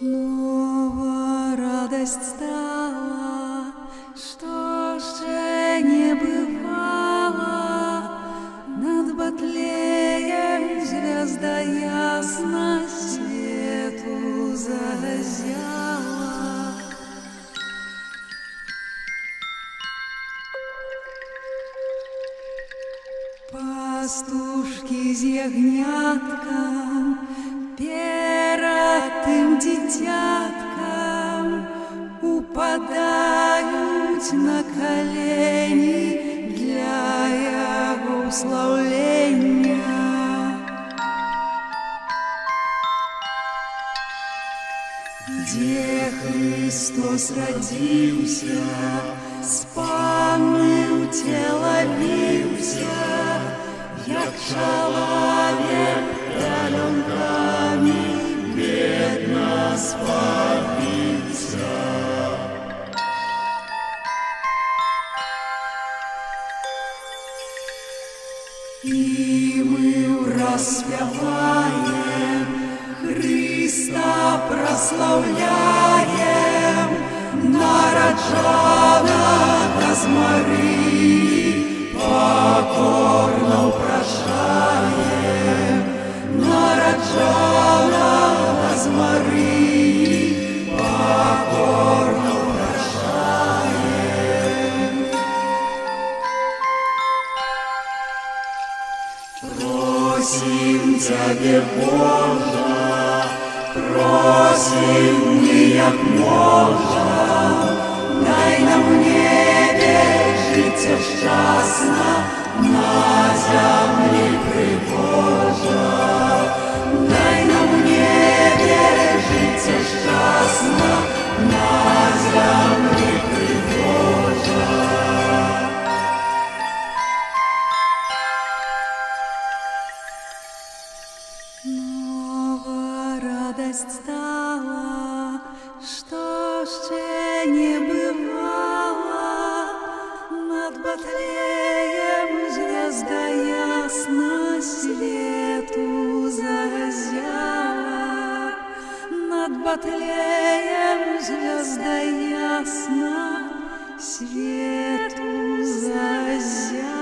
Снова радость стала, что же не бывало. Над Батлеем звезда ясно свету зазяла. Пастушки з ягнятком, ператым дитяткам упадают на колени для яго уславления. Где Христос родился, с панны у тела бился, як человек пеленками бедно спалился. И мы распеваем, Христа прославляем, нараджаного з Марии покорно упрошаем, нараджаного з Марии покорно упрошаем. Просим Тебе, Боже, просим мы, як можем, дай нам в небе життя щасна, на землі пригожа. Дай нам в небе життя щасна, на землі пригожа. Снова радость стала, что ще не бывало. Над Батлеем звезда ясно свету зазяла. Над Батлеем звезда ясно свету зазяла.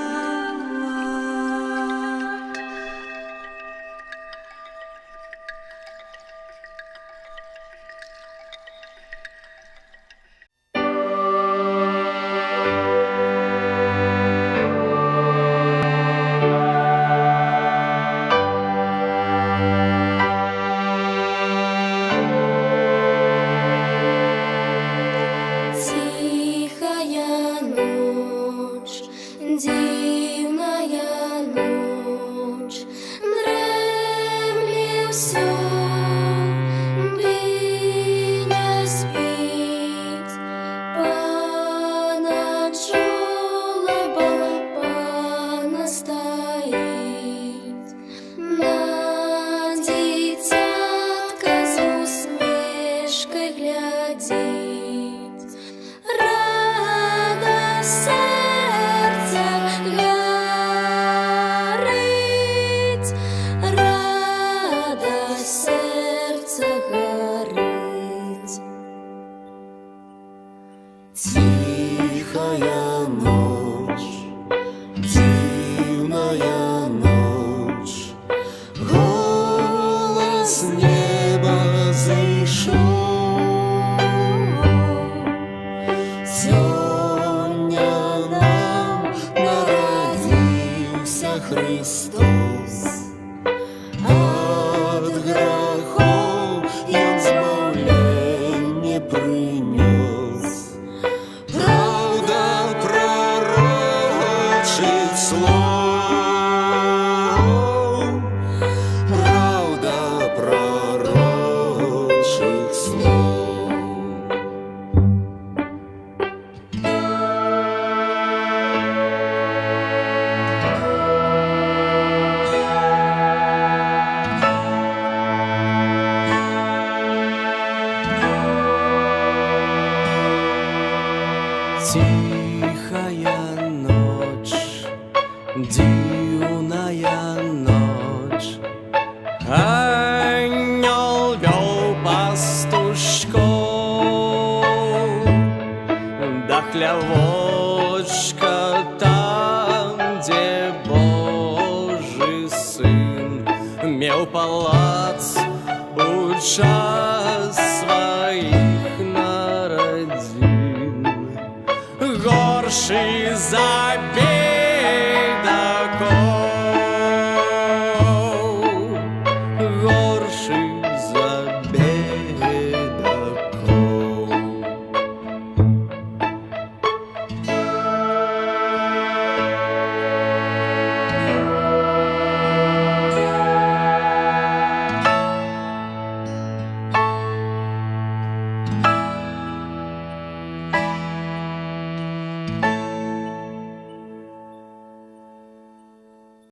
Тихая ночь, дивная ночь, голос неба зайшов. Сёння нам народился Христос, от грехов Ён збавленне принес. Правда пророчить слов, правда пророчить слов. Тихая ночь, дивная ночь, ангел вел пастух меў палац у час сваіх нарадзін. Горшы за